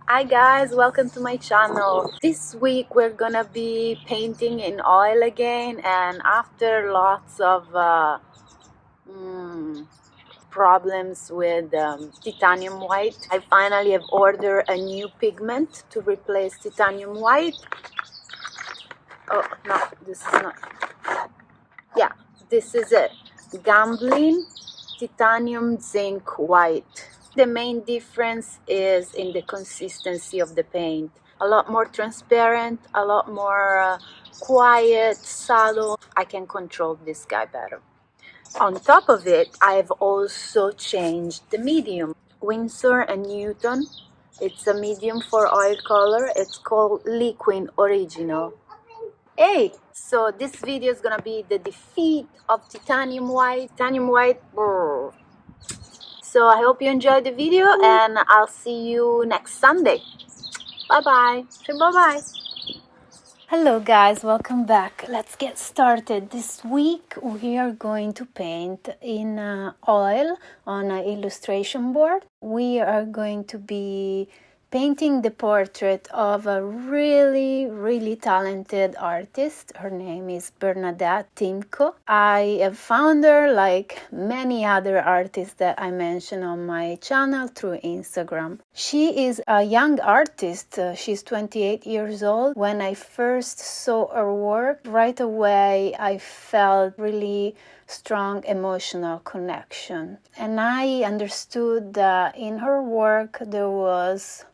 Hi guys, welcome to my channel. This week we're gonna be painting in oil again, and after lots of problems with titanium white, I finally have ordered a new pigment to replace titanium white. Oh no, this is not. Yeah, this is it. Gambling titanium zinc white. The main difference is in the consistency of the paint. A lot more transparent, a lot more quiet, subtle. I can control this guy better. On top of it, I've also changed the medium. Winsor and Newton. It's a medium for oil color. It's called Liquin Original. Hey, so this video is gonna be the defeat of titanium white. Titanium white. Brr. So I hope you enjoyed the video, and I'll see you next Sunday. Bye bye. Say bye bye. Hello guys, welcome back. Let's get started. This week we are going to paint in oil on an illustration board. We are going to be painting the portrait of a really talented artist. Her name is Bernadett Timko. I have found her like many other artists that I mention on my channel through Instagram. She is a young artist. She's 28 years old. When I first saw her work, right away I felt really strong emotional connection. And I understood that in her work there was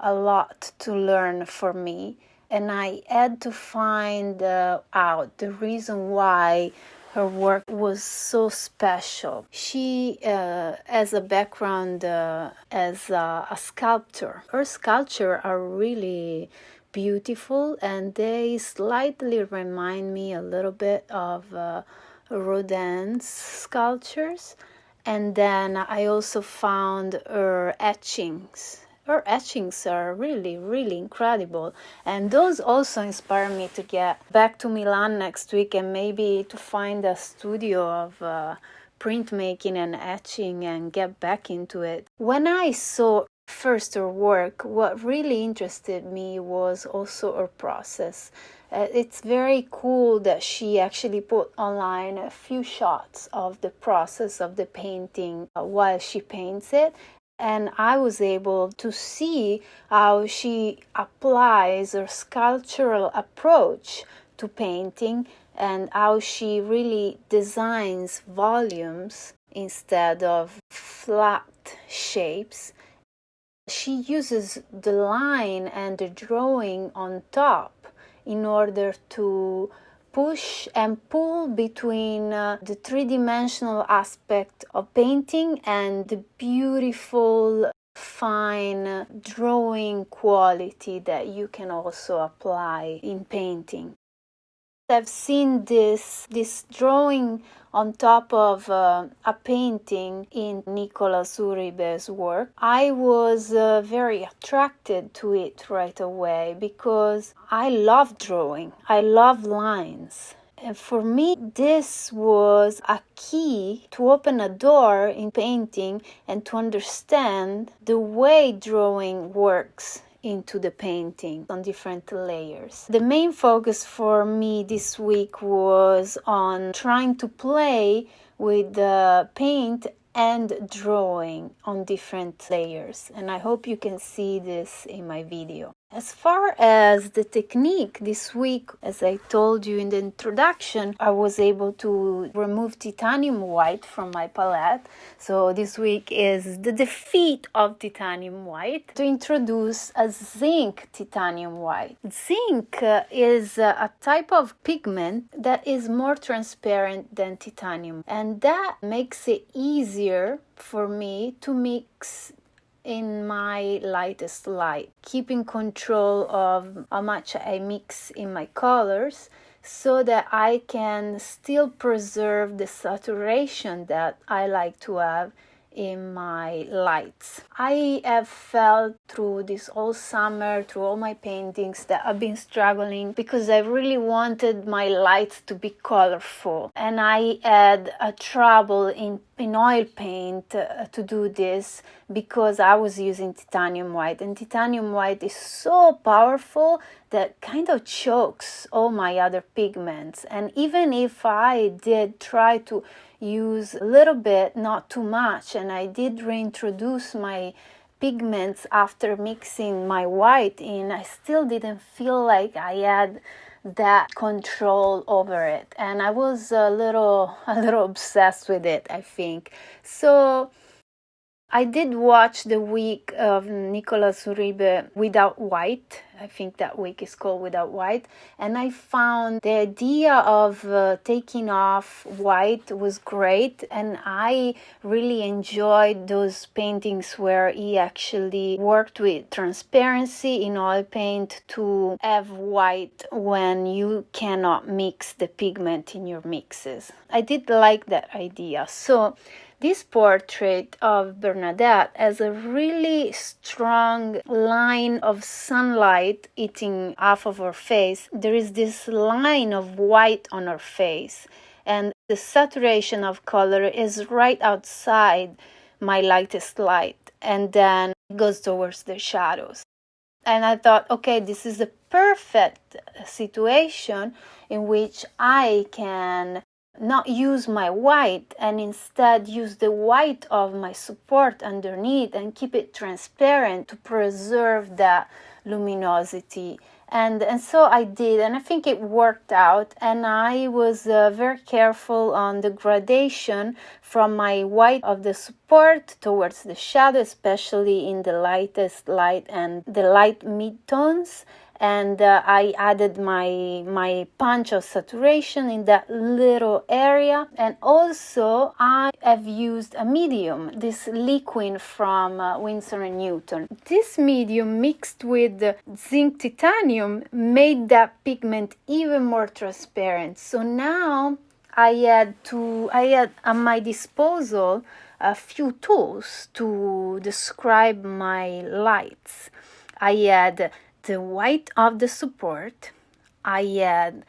a lot to learn for me, and I had to find out the reason why her work was so special. She has a background as a sculptor. Her sculptures are really beautiful, and they slightly remind me a little bit of Rodin's sculptures. And then I also found her etchings. Her etchings are really incredible, and those also inspire me to get back to Milan next week and maybe to find a studio of printmaking and etching and get back into it. When I saw first her work, what really interested me was also her process. It's very cool that she actually put online a few shots of the process of the painting while she paints it. And I was able to see how she applies her sculptural approach to painting and how she really designs volumes instead of flat shapes. She uses the line and the drawing on top in order to push and pull between the three-dimensional aspect of painting and the beautiful fine drawing quality that you can also apply in painting. I've seen this drawing on top of a painting in Nicolas Uribe's work. I was very attracted to it right away because I love drawing. I love lines. And for me, this was a key to open a door in painting and to understand the way drawing works into the painting on different layers. The main focus for me this week was on trying to play with the paint and drawing on different layers, and I hope you can see this in my video. As far as the technique this week, as I told you in the introduction, I was able to remove titanium white from my palette. So this week is the defeat of titanium white to introduce a zinc titanium white. Zinc is a type of pigment that is more transparent than titanium, and that makes it easier for me to mix in my lightest light, keeping control of how much I mix in my colors so that I can still preserve the saturation that I like to have in my lights. I have felt through this whole summer, through all my paintings, that I've been struggling because I really wanted my lights to be colorful, and I had a trouble in in oil paint to do this because I was using titanium white, and titanium white is so powerful that kind of chokes all my other pigments. And even if I did try to use a little bit, not too much, and I did reintroduce my pigments after mixing my white in, I still didn't feel like I had that control over it, and I was a little obsessed with it, I think. So I did watch the week of Nicolas Uribe Without White. I think that week is called Without White. And I found the idea of taking off white was great. And I really enjoyed those paintings where he actually worked with transparency in oil paint to have white when you cannot mix the pigment in your mixes. I did like that idea. So this portrait of Bernadette has a really strong line of sunlight hitting half of her face. There is this line of white on her face, and the saturation of color is right outside my lightest light, and then it goes towards the shadows. And I thought, okay, this is the perfect situation in which I can not use my white and instead use the white of my support underneath and keep it transparent to preserve that luminosity. And so I did, and I think it worked out. And I was very careful on the gradation from my white of the support towards the shadow, especially in the lightest light and the light midtones. And I added my punch of saturation in that little area. And also I have used a medium, this Liquin from Winsor & Newton. This medium mixed with Zinc-Titanium made that pigment even more transparent. So now I had at my disposal a few tools to describe my lights. I had the white of the support, I had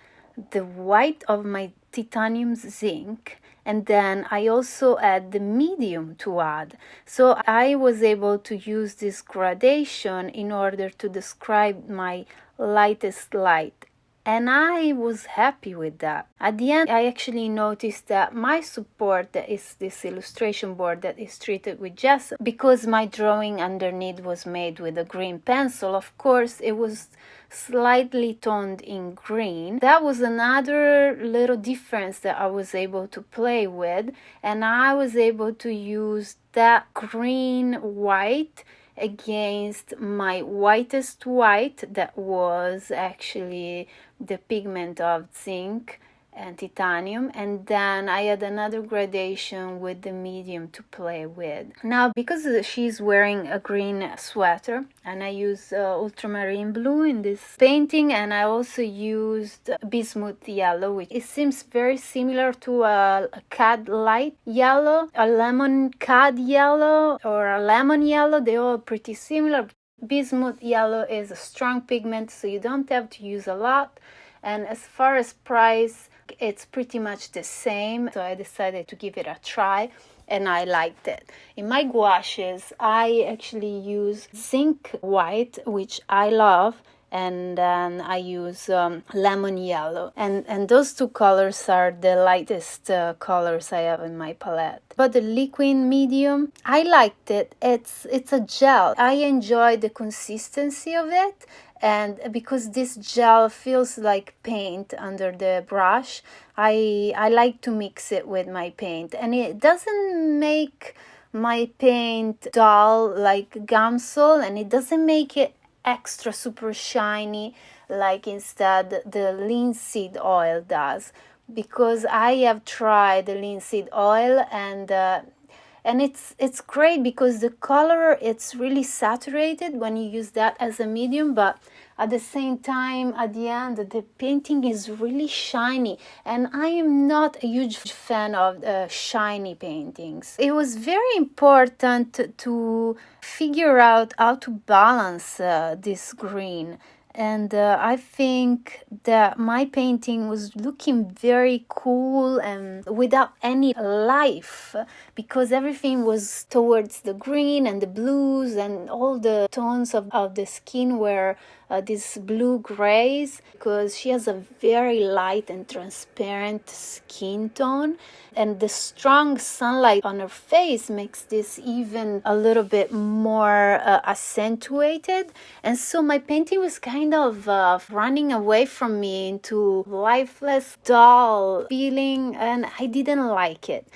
the white of my titanium zinc, and then I also had the medium to add. So I was able to use this gradation in order to describe my lightest light. And I was happy with that. At the end, I actually noticed that my support, that is this illustration board that is treated with gesso, because my drawing underneath was made with a green pencil, of course, it was slightly toned in green. That was another little difference that I was able to play with. And I was able to use that green white against my whitest white that was actually the pigment of zinc and titanium, and then I had another gradation with the medium to play with. Now, because she's wearing a green sweater, and I use ultramarine blue in this painting, and I also used bismuth yellow, which it seems very similar to a cad light yellow, a lemon cad yellow, or a lemon yellow. They're all pretty similar. Bismuth yellow is a strong pigment, so you don't have to use a lot. And as far as price, it's pretty much the same. So I decided to give it a try, and I liked it. In my gouaches, I actually use zinc white, which I love, and then I use lemon yellow. And those two colors are the lightest colors I have in my palette. But the Liquin medium, I liked it. It's a gel. I enjoy the consistency of it. And because this gel feels like paint under the brush, I like to mix it with my paint. And it doesn't make my paint dull like Gamsol, and it doesn't make it extra super shiny like instead the linseed oil does. Because I have tried the linseed oil, and it's great because the color, it's really saturated when you use that as a medium, but at the same time, at the end, the painting is really shiny, and I am not a huge fan of shiny paintings. It was very important to figure out how to balance this green, And I think that my painting was looking very cool and without any life, because everything was towards the green and the blues, and all the tones of the skin were these blue grays, because she has a very light and transparent skin tone, and the strong sunlight on her face makes this even a little bit more accentuated. And so my painting was kind of running away from me into lifeless, dull feeling, and I didn't like it.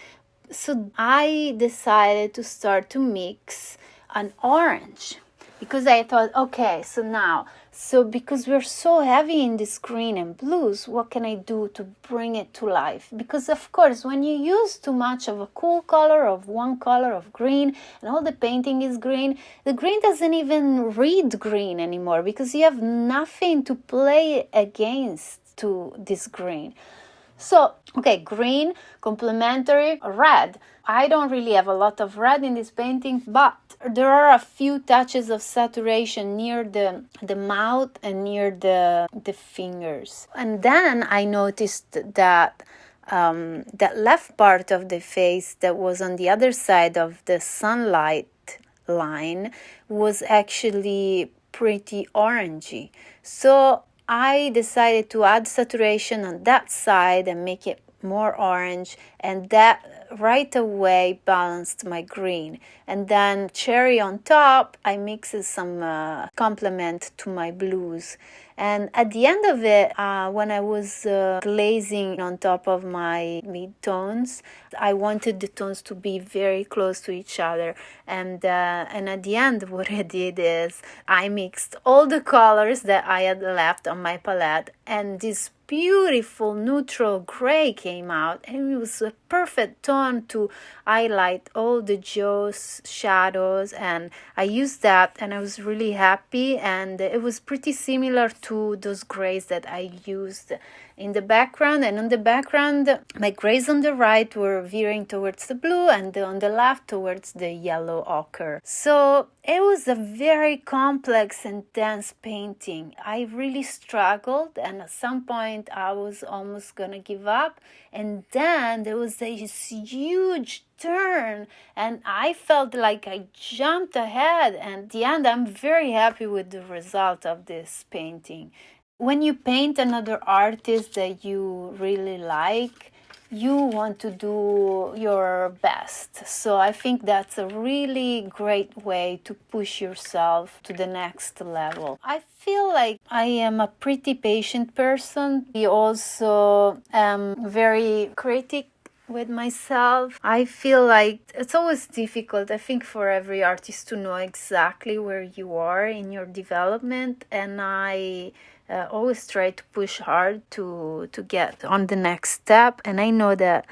So I decided to start to mix an orange, because I thought, okay, so because we're so heavy in this green and blues, what can I do to bring it to life? Because of course, when you use too much of a cool color, of one color of green, and all the painting is green, the green doesn't even read green anymore, because you have nothing to play against to this green. So, okay, green, complementary, red. I don't really have a lot of red in this painting, but there are a few touches of saturation near the mouth and near the fingers. And then I noticed that that left part of the face that was on the other side of the sunlight line was actually pretty orangey. So I decided to add saturation on that side and make it more orange, and that right away balanced my green. And then cherry on top, I mixed some complement to my blues. And at the end of it, when I was glazing on top of my mid-tones, I wanted the tones to be very close to each other. And at the end, what I did is I mixed all the colors that I had left on my palette, and this beautiful neutral gray came out, and it was a perfect tone to highlight all the jaws, shadows, and I used that, and I was really happy. And it was pretty similar to those grays that I used in the background. And on the background, my grays on the right were veering towards the blue, and on the left towards the yellow ochre. So it was a very complex and dense painting. I really struggled, and at some point I was almost gonna give up. And then there was this huge turn, and I felt like I jumped ahead. And at the end, I'm very happy with the result of this painting. When you paint another artist that you really like, you want to do your best. So I think that's a really great way to push yourself to the next level. I feel like I am a pretty patient person. I also am very critic with myself. I feel like it's always difficult, I think, for every artist to know exactly where you are in your development, and I always try to push hard to get on the next step. And I know that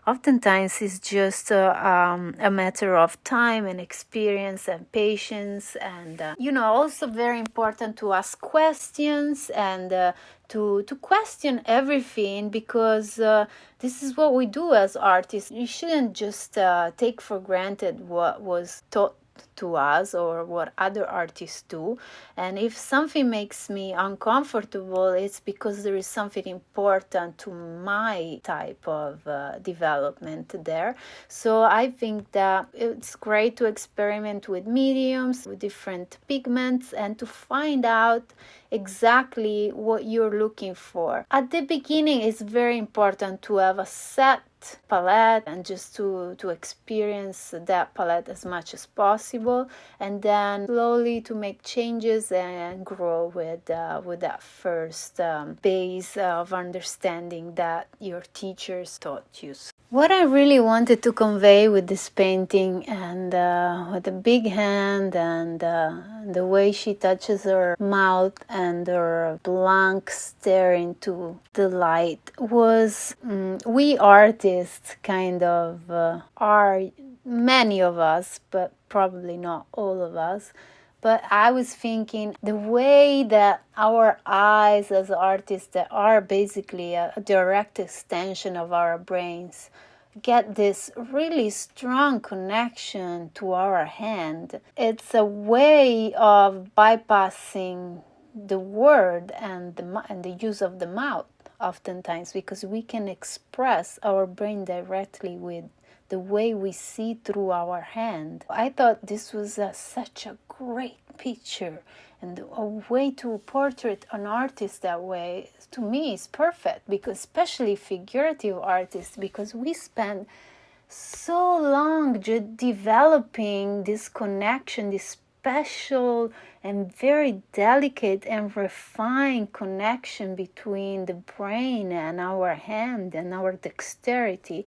oftentimes it's just a matter of time and experience and patience, and also very important to ask questions and to question everything, because this is what we do as artists. You shouldn't just take for granted what was taught to us or what other artists do. And if something makes me uncomfortable, it's because there is something important to my type of development there. So I think that it's great to experiment with mediums, with different pigments, and to find out exactly what you're looking for. At the beginning, it's very important to have a set palette and just to experience that palette as much as possible, and then slowly to make changes and grow with that first base of understanding that your teachers taught you. What I really wanted to convey with this painting, and with the big hand and the way she touches her mouth and her blank stare into the light, was we artists kind of are, many of us, but probably not all of us. But I was thinking the way that our eyes as artists, that are basically a direct extension of our brains, get this really strong connection to our hand. It's a way of bypassing the word and the use of the mouth oftentimes, because we can express our brain directly with the way we see through our hand. I thought this was such a great picture, and a way to portrait an artist that way, to me, is perfect, because especially figurative artists, because we spend so long developing this connection, this special and very delicate and refined connection between the brain and our hand and our dexterity.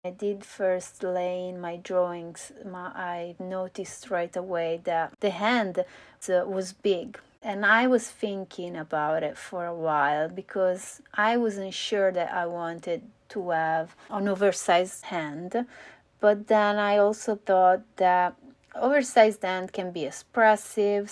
I did first lay in my drawings. I noticed right away that the hand was big. And I was thinking about it for a while, because I wasn't sure that I wanted to have an oversized hand. But then I also thought that oversized hand can be expressive,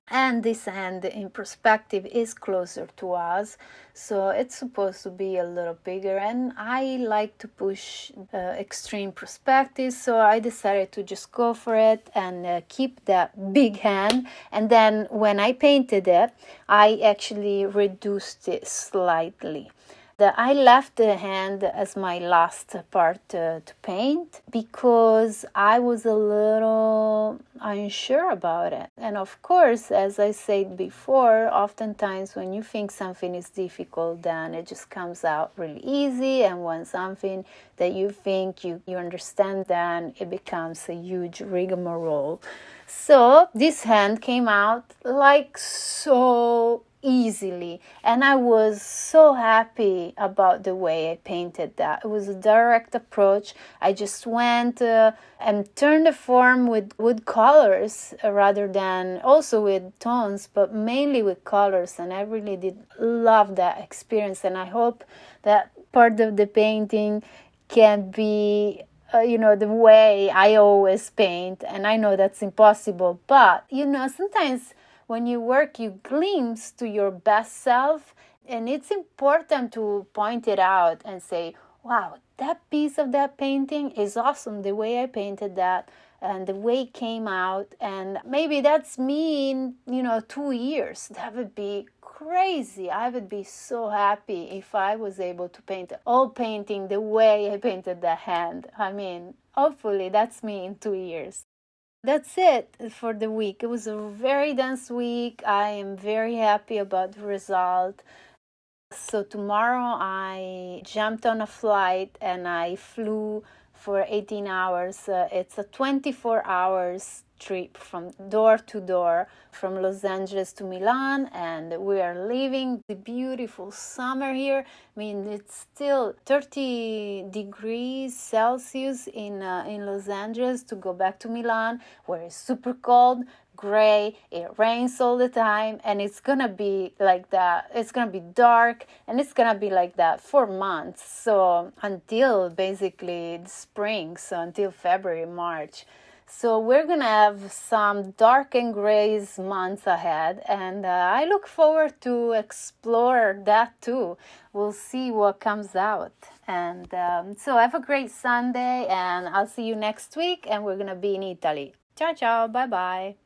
and this hand in perspective is closer to us, so it's supposed to be a little bigger, and I like to push extreme perspectives, so I decided to just go for it and keep that big hand. And then when I painted it, I actually reduced it slightly. I left the hand as my last part to paint, because I was a little unsure about it. And of course, as I said before, oftentimes when you think something is difficult, then it just comes out really easy. And when something that you think you understand, then it becomes a huge rigmarole. So this hand came out like so easily, and I was so happy about the way I painted that. It was a direct approach. I just went and turned the form with colors rather than also with tones, but mainly with colors, and I really did love that experience. And I hope that part of the painting can be the way I always paint. And I know that's impossible, but sometimes when you work, you glimpse to your best self, and it's important to point it out and say, wow, that piece of that painting is awesome, the way I painted that and the way it came out. And maybe that's me in 2 years. That would be crazy. I would be so happy if I was able to paint all painting the way I painted the hand. I mean, hopefully that's me in 2 years. That's it for the week. It was a very dense week. I am very happy about the result. So tomorrow I jumped on a flight and I flew for 18 hours. It's a 24 hours trip from door to door, from Los Angeles to Milan, and we are leaving the beautiful summer here. I mean, it's still 30 degrees Celsius in Los Angeles to go back to Milan, where it's super cold, gray, it rains all the time, and it's gonna be like that. It's gonna be dark, and it's gonna be like that for months, so until basically the spring, so until February, March. So we're gonna have some dark and gray months ahead, and I look forward to explore that too. We'll see what comes out. And so have a great Sunday, and I'll see you next week, and we're gonna be in Italy. Ciao ciao, bye bye.